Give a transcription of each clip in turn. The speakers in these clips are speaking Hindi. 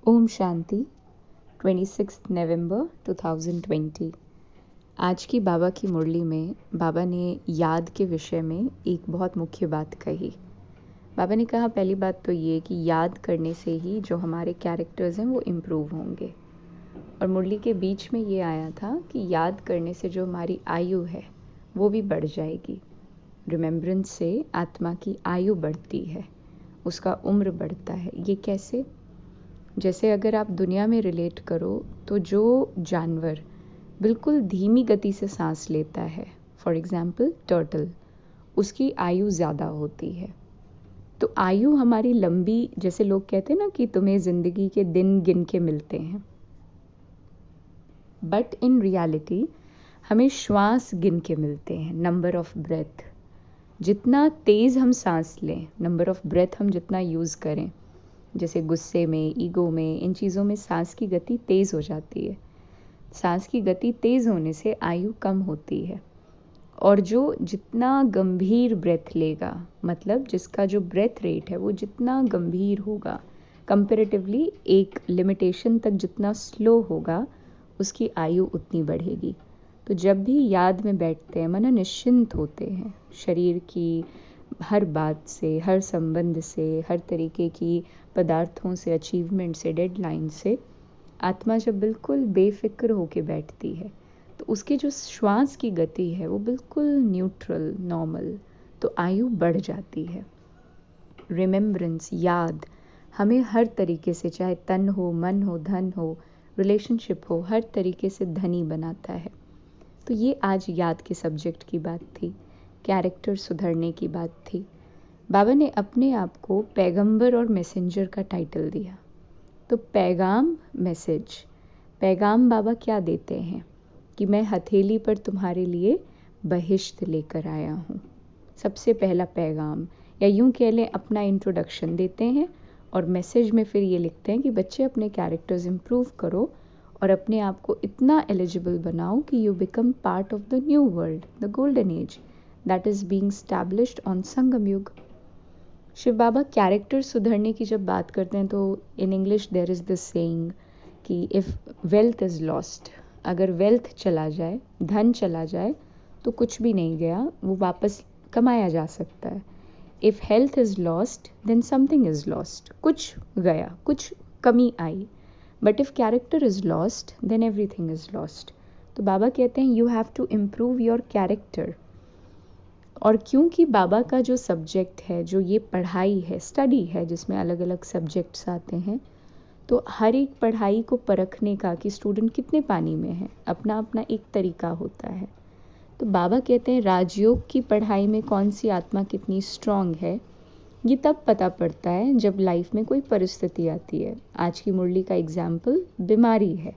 ओम शांति 26 नवंबर 2020। आज की बाबा की मुरली में बाबा ने याद के विषय में एक बहुत मुख्य बात कही। बाबा ने कहा पहली बात तो ये कि याद करने से ही जो हमारे कैरेक्टर्स हैं वो इम्प्रूव होंगे। और मुरली के बीच में ये आया था कि याद करने से जो हमारी आयु है वो भी बढ़ जाएगी। रिमेम्बरेंस से आत्मा की आयु बढ़ती है, उसका उम्र बढ़ता है। ये कैसे? जैसे अगर आप दुनिया में रिलेट करो तो जो जानवर बिल्कुल धीमी गति से सांस लेता है, फॉर एग्जाम्पल टर्टल, उसकी आयु ज़्यादा होती है। तो आयु हमारी लंबी, जैसे लोग कहते हैं ना कि तुम्हें ज़िंदगी के दिन गिन के मिलते हैं, बट इन रियलिटी हमें श्वास गिन के मिलते हैं, नंबर ऑफ ब्रेथ। जितना तेज़ हम सांस लें, नंबर ऑफ ब्रेथ हम जितना यूज़ करें, जैसे गुस्से में, ईगो में, इन चीज़ों में सांस की गति तेज़ हो जाती है। सांस की गति तेज़ होने से आयु कम होती है। और जो जितना गंभीर ब्रेथ लेगा, मतलब जिसका जो ब्रेथ रेट है वो जितना गंभीर होगा, कंपैरेटिवली एक लिमिटेशन तक जितना स्लो होगा, उसकी आयु उतनी बढ़ेगी। तो जब भी याद में बैठते हैं, मन निश्चिंत होते हैं, शरीर की हर बात से, हर संबंध से, हर तरीके की पदार्थों से, अचीवमेंट से, डेडलाइन से आत्मा जब बिल्कुल बेफिक्र होके बैठती है तो उसकी जो श्वास की गति है वो बिल्कुल न्यूट्रल, नॉर्मल, तो आयु बढ़ जाती है। रिमेम्बरेंस, याद, हमें हर तरीके से, चाहे तन हो, मन हो, धन हो, रिलेशनशिप हो, हर तरीके से धनी बनाता है। तो ये आज याद के सब्जेक्ट की बात थी, कैरेक्टर सुधरने की बात थी। बाबा ने अपने आप को पैगंबर और मैसेंजर का टाइटल दिया। तो पैगाम, मैसेज, पैगाम बाबा क्या देते हैं कि मैं हथेली पर तुम्हारे लिए बहिश्त लेकर आया हूँ। सबसे पहला पैगाम, या यूँ कह लें अपना इंट्रोडक्शन देते हैं, और मैसेज में फिर ये लिखते हैं कि बच्चे अपने कैरेक्टर्स इम्प्रूव करो और अपने आप को इतना एलिजिबल बनाओ कि you become part of the new world, the golden age that is being established on संगम युग। शिव बाबा कैरेक्टर सुधरने की जब बात करते हैं तो in English there is this saying कि इफ़ वेल्थ इज़ लॉस्ट, अगर वेल्थ चला जाए, धन चला जाए, तो कुछ भी नहीं गया, वो वापस कमाया जा सकता है। If health is lost then something is lost, कुछ गया, कुछ कमी आई। But if character is lost then everything is lost. तो बाबा कहते हैं you have to improve your character. और क्योंकि बाबा का जो सब्जेक्ट है, जो ये पढ़ाई है, स्टडी है, जिसमें अलग अलग सब्जेक्ट्स आते हैं, तो हर एक पढ़ाई को परखने का कि स्टूडेंट कितने पानी में है, अपना अपना एक तरीका होता है। तो बाबा कहते हैं राजयोग की पढ़ाई में कौन सी आत्मा कितनी स्ट्रांग है, ये तब पता पड़ता है जब लाइफ में कोई परिस्थिति आती है। आज की मुरली का एग्जाम्पल बीमारी है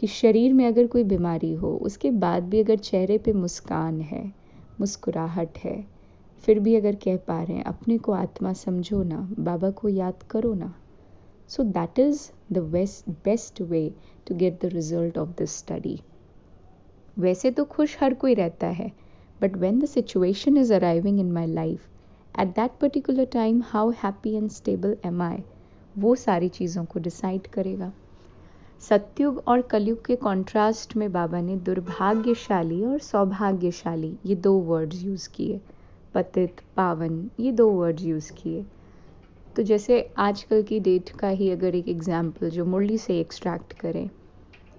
कि शरीर में अगर कोई बीमारी हो, उसके बाद भी अगर चेहरे पे मुस्कान है, मुस्कुराहट है, फिर भी अगर कह पा रहे हैं अपने को आत्मा समझो ना, बाबा को याद करो ना, so that is the best way to get the result of this study. वैसे तो खुश हर कोई रहता है, but when the situation is arriving in my life, at that particular time how happy and stable am I, वो सारी चीज़ों को डिसाइड करेगा। सत्युग और कलयुग के कॉन्ट्रास्ट में बाबा ने दुर्भाग्यशाली और सौभाग्यशाली ये दो वर्ड्स यूज़ किए, पतित, पावन, ये दो वर्ड्स यूज़ किए। तो जैसे आजकल की डेट का ही अगर एक एग्जाम्पल जो मुरली से एक्सट्रैक्ट करें,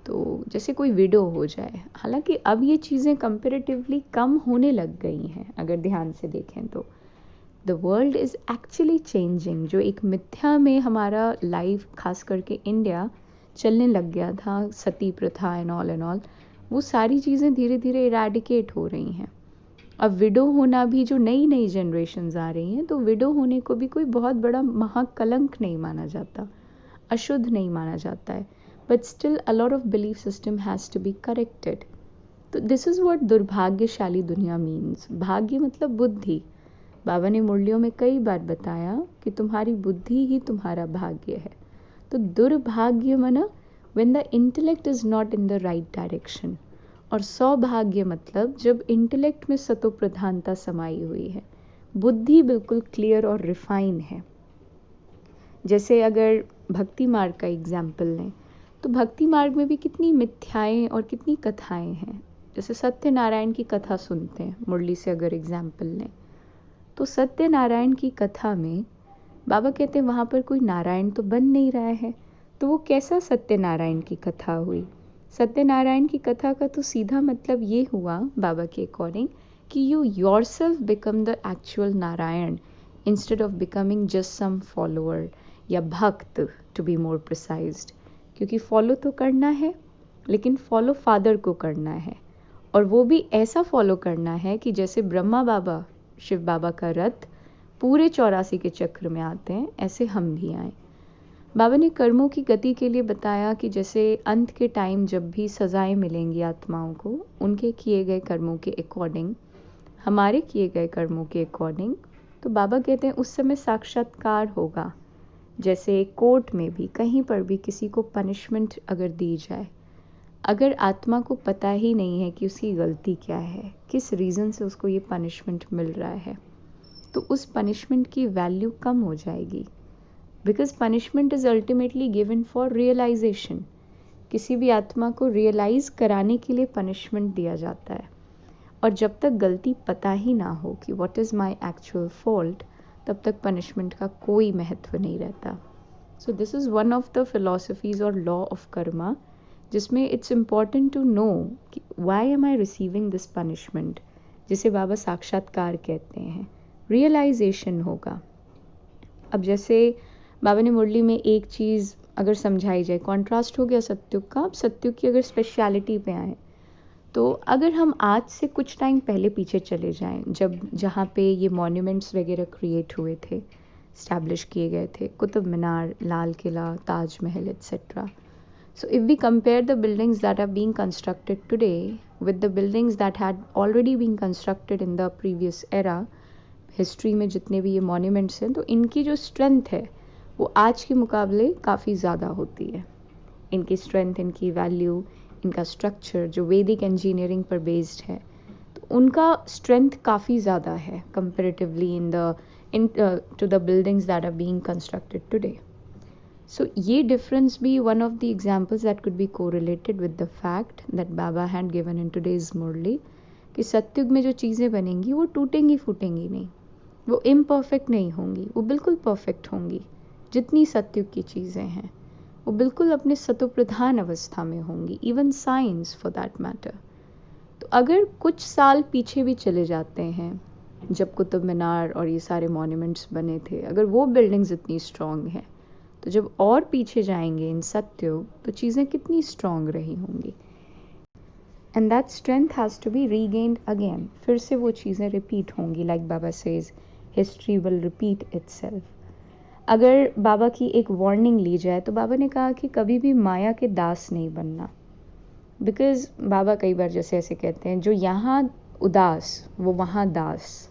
तो जैसे कोई विडो हो जाए, हालांकि अब ये चीज़ें कंपैरेटिवली कम होने लग गई हैं अगर ध्यान से देखें तो। The world is actually changing. जो एक मिथ्या में हमारा लाइफ, खास करके इंडिया, चलने लग गया था, सती प्रथा एंड ऑल, वो सारी चीज़ें धीरे धीरे इरेडिकेट हो रही हैं। अब विडो होना भी, जो नई नई जनरेशन्स आ रही हैं, तो विडो होने को भी कोई बहुत बड़ा महाकलंक नहीं माना जाता, अशुद्ध नहीं माना जाता है, but still a lot of belief system has to be corrected. तो दिस इज़ व्हाट दुर्भाग्यशाली दुनिया मीन्स। भाग्य मतलब बुद्धि। बाबा ने मुरलियों में कई बार बताया कि तुम्हारी बुद्धि ही तुम्हारा भाग्य है। तो दुर्भाग्य मना when the intellect is not in the right direction, और सौभाग्य मतलब जब इंटेलेक्ट में सतो प्रधानता समाई हुई है, बुद्धि बिल्कुल क्लियर और रिफाइन है। जैसे अगर भक्ति मार्ग का एग्जाम्पल लें तो भक्ति मार्ग में भी कितनी मिथ्याएं और कितनी कथाएं हैं। जैसे सत्यनारायण की कथा सुनते हैं, मुरली से अगर एग्जाम्पल लें तो सत्यनारायण की कथा में बाबा कहते हैं वहाँ पर कोई नारायण तो बन नहीं रहा है, तो वो कैसा सत्यनारायण की कथा हुई। सत्यनारायण की कथा का तो सीधा मतलब ये हुआ बाबा के अकॉर्डिंग कि you yourself become the actual Narayan instead of becoming just some follower या भक्त, टू बी मोर प्रिसाइज्ड। क्योंकि फॉलो तो करना है लेकिन फॉलो फादर को करना है, और वो भी ऐसा फॉलो करना है कि जैसे ब्रह्मा बाबा शिव बाबा का रथ पूरे 84 के चक्र में आते हैं, ऐसे हम भी आए। बाबा ने कर्मों की गति के लिए बताया कि जैसे अंत के टाइम जब भी सजाएं मिलेंगी आत्माओं को उनके किए गए कर्मों के अकॉर्डिंग, हमारे किए गए कर्मों के अकॉर्डिंग, तो बाबा कहते हैं उस समय साक्षात्कार होगा। जैसे कोर्ट में भी कहीं पर भी किसी को पनिशमेंट अगर दी जाए, अगर आत्मा को पता ही नहीं है कि उसकी गलती क्या है, किस रीज़न से उसको ये पनिशमेंट मिल रहा है, तो उस पनिशमेंट की वैल्यू कम हो जाएगी। Because punishment is ultimately given for realisation. किसी भी आत्मा को रियलाइज़ कराने के लिए पनिशमेंट दिया जाता है, और जब तक गलती पता ही ना हो कि what is my actual fault, तब तक पनिशमेंट का कोई महत्व नहीं रहता। So this is one of the philosophies और लॉ ऑफ कर्मा, जिसमें इट्स इम्पॉर्टेंट टू नो कि why am I receiving this punishment, जिसे बाबा साक्षात्कार कहते हैं। रियलाइजेशन होगा। अब जैसे बाबा ने मुरली में एक चीज़ अगर समझाई जाए, कॉन्ट्रास्ट हो गया सत्युग का। अब सत्युग की अगर स्पेशलिटी पे आए तो अगर हम आज से कुछ टाइम पहले पीछे चले जाएं, जब जहाँ पे ये मॉन्यूमेंट्स वगैरह क्रिएट हुए थे, इस्टेब्लिश किए गए थे, Qutub Minar, Lal Qila, Taj Mahal etcetera. So if we compare the buildings that are being constructed today with the buildings that had already been constructed in the previous era, history में जितने भी ये मॉन्यूमेंट्स हैं, तो इनकी जो स्ट्रेंथ है वो आज के मुकाबले काफ़ी ज़्यादा होती है। इनकी स्ट्रेंथ, इनकी वैल्यू, इनका स्ट्रक्चर जो वैदिक इंजीनियरिंग पर बेस्ड है, तो उनका स्ट्रेंथ काफ़ी ज़्यादा है comparatively into the buildings that are being constructed today. So ये difference भी one of the examples that could be correlated with the fact that Baba had given in today's Murli कि सत्युग में जो चीज़ें बनेंगी वो टूटेंगी फूटेंगी नहीं, वो imperfect नहीं होंगी, वो बिल्कुल perfect होंगी. जितनी सत्युग की चीज़ें हैं वो बिल्कुल अपने सतोप्रधान अवस्था में होंगी, even science for that matter. तो अगर कुछ साल पीछे भी चले जाते हैं, जब कुतुब मीनार और ये सारे मॉन्यूमेंट्स बने थे, अगर वो बिल्डिंग्स इतनी स्ट्रॉन्ग हैं, तो जब और पीछे जाएंगे इन सत्युग तो चीज़ें कितनी स्ट्रॉन्ग रही होंगी. And that strength has to be regained again. फिर से वो चीज़ें रिपीट होंगी. Like Baba says history will repeat itself. अगर बाबा की एक वार्निंग ली जाए तो बाबा ने कहा कि कभी भी माया के दास नहीं बनना. बिकॉज बाबा कई बार जैसे ऐसे कहते हैं, जो यहाँ उदास वो वहाँ दास.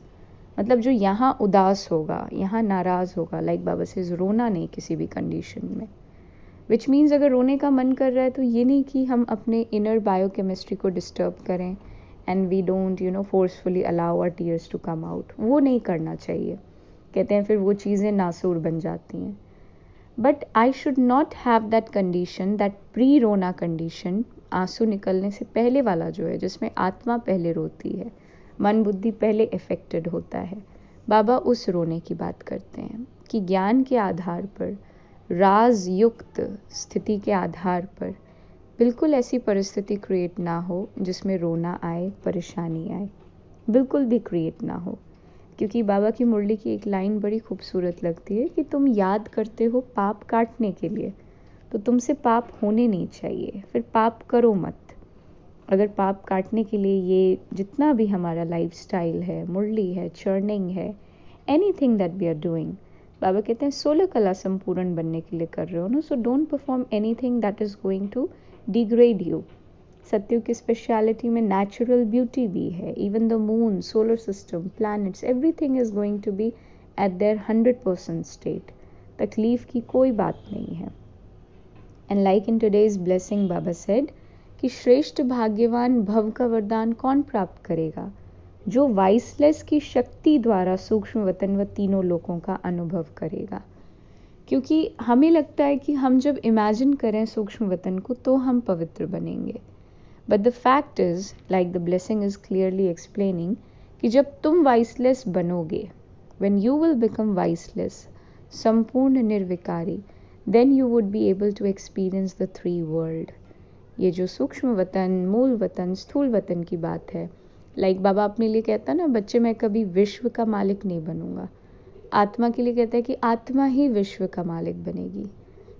मतलब जो यहाँ उदास होगा यहाँ नाराज़ होगा. लाइक बाबा से रोना नहीं किसी भी कंडीशन में. विच मीन्स अगर रोने का मन कर रहा है तो ये नहीं कि हम अपने इनर बायोकेमिस्ट्री को डिस्टर्ब करें and we don't forcefully allow our tears to come out. वो नहीं करना चाहिए. कहते हैं फिर वो चीज़ें नासूर बन जाती हैं. But I should not have that condition, that pre रोना कंडीशन, आंसू निकलने से पहले वाला जो है, जिसमें आत्मा पहले रोती है, मन बुद्धि पहले इफेक्टेड होता है. बाबा उस रोने की बात करते हैं कि ज्ञान के आधार पर, राज युक्त स्थिति के आधार पर बिल्कुल ऐसी परिस्थिति क्रिएट ना हो जिसमें रोना आए, परेशानी आए. बिल्कुल भी क्रिएट ना हो. क्योंकि बाबा की मुरली की एक लाइन बड़ी खूबसूरत लगती है कि तुम याद करते हो पाप काटने के लिए, तो तुमसे पाप होने नहीं चाहिए, फिर पाप करो मत. अगर पाप काटने के लिए ये जितना भी हमारा लाइफस्टाइल है, मुरली है, चर्निंग है, anything that we are doing, Baba कहते हैं 16 कला संपूर्ण बनने के लिए कर रहे हो ना, so don't perform anything that is going to degrade you. Satyug की स्पेशलिटी में नेचुरल ब्यूटी भी है. Even the moon, solar system, planets, everything is going to be at their 100% state. तकलीफ की कोई बात नहीं है. And like in today's blessing Baba said कि श्रेष्ठ भाग्यवान भव का वरदान कौन प्राप्त करेगा? जो वाइसलेस की शक्ति द्वारा सूक्ष्म वतन व तीनों लोकों का अनुभव करेगा. क्योंकि हमें लगता है कि हम जब इमेजिन करें सूक्ष्म वतन को तो हम पवित्र बनेंगे। But the fact is, like the blessing is clearly explaining, कि जब तुम वाइसलेस बनोगे, when you will become viceless, संपूर्ण निर्विकारी, then you would be able to experience the three world. ये जो सूक्ष्म वतन, मूल वतन, स्थूल वतन की बात है, लाइक बाबा अपने लिए कहता है ना, बच्चे मैं कभी विश्व का मालिक नहीं बनूंगा। आत्मा के लिए कहता है कि आत्मा ही विश्व का मालिक बनेगी।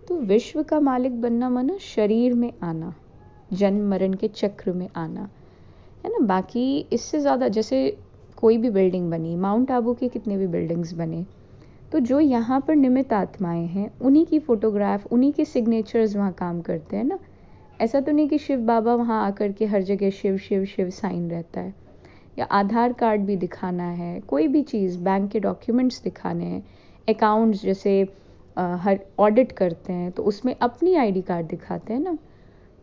तो विश्व का मालिक बनना माना शरीर में आना, जन्म मरण के चक्र में आना, है ना। बाकी इससे ज़्यादा, जैसे कोई भी बिल्डिंग बनी, माउंट आबू के कितने भी बिल्डिंग्स बने, तो जो यहाँ पर निमित्त आत्माएं हैं उन्हीं की फ़ोटोग्राफ, उन्हीं के सिग्नेचर्स वहाँ काम करते हैं ना। ऐसा तो नहीं कि शिव बाबा वहाँ आकर के हर जगह शिव शिव शिव साइन रहता है, या आधार कार्ड भी दिखाना है, कोई भी चीज़, बैंक के डॉक्यूमेंट्स दिखाने हैं, अकाउंट्स जैसे हर ऑडिट करते हैं तो उसमें अपनी आईडी कार्ड दिखाते हैं ना।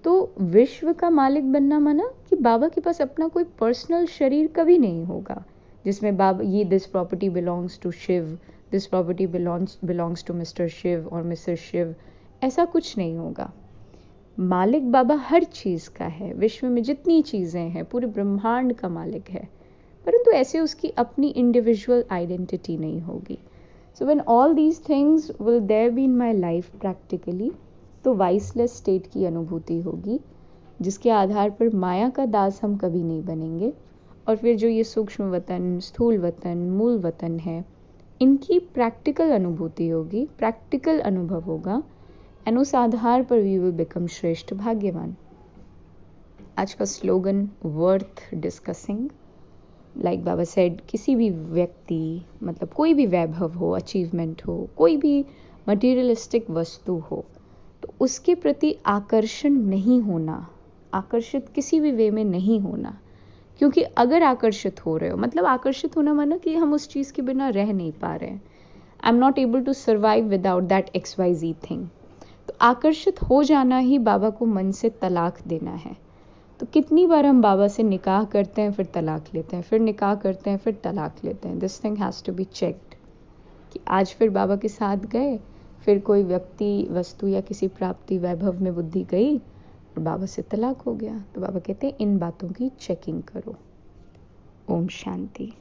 तो विश्व का मालिक बनना माना कि बाबा के पास अपना कोई पर्सनल शरीर कभी नहीं होगा जिसमें बाबा ये this property belongs to Shiv, this property belongs to mister Shiv और मिसेस शिव, ऐसा कुछ नहीं होगा। मालिक बाबा हर चीज़ का है, विश्व में जितनी चीज़ें हैं पूरे ब्रह्मांड का मालिक है, परंतु ऐसे उसकी अपनी इंडिविजुअल आइडेंटिटी नहीं होगी। So when all these things will there be in my life practically, तो वाइसलेस स्टेट की अनुभूति होगी, जिसके आधार पर माया का दास हम कभी नहीं बनेंगे। और फिर जो ये सूक्ष्म वतन, स्थूल वतन, मूल वतन है, इनकी प्रैक्टिकल अनुभूति होगी, प्रैक्टिकल अनुभव होगा, एंड उस आधार पर वी विल बिकम श्रेष्ठ भाग्यवान। आज का स्लोगन वर्थ डिस्कसिंग, लाइक बाबा सेड, किसी भी व्यक्ति, मतलब कोई भी वैभव हो, अचीवमेंट हो, कोई भी मटेरियलिस्टिक वस्तु हो, तो उसके प्रति आकर्षण नहीं होना, आकर्षित किसी भी वे में नहीं होना। क्योंकि अगर आकर्षित हो रहे हो, मतलब आकर्षित होना माना कि हम उस चीज़ के बिना रह नहीं पा रहे हैं, I am not able to survive without that XYZ thing, तो आकर्षित हो जाना ही बाबा को मन से तलाक देना है। तो कितनी बार हम बाबा से निकाह करते हैं, फिर तलाक लेते हैं, फिर निकाह करते हैं, फिर तलाक लेते हैं। This thing has to be checked कि आज फिर बाबा के साथ गए, फिर कोई व्यक्ति, वस्तु या किसी प्राप्ति वैभव में बुद्धि गई और बाबा से तलाक हो गया, तो बाबा कहते हैं इन बातों की चेकिंग करो। ओम शांति।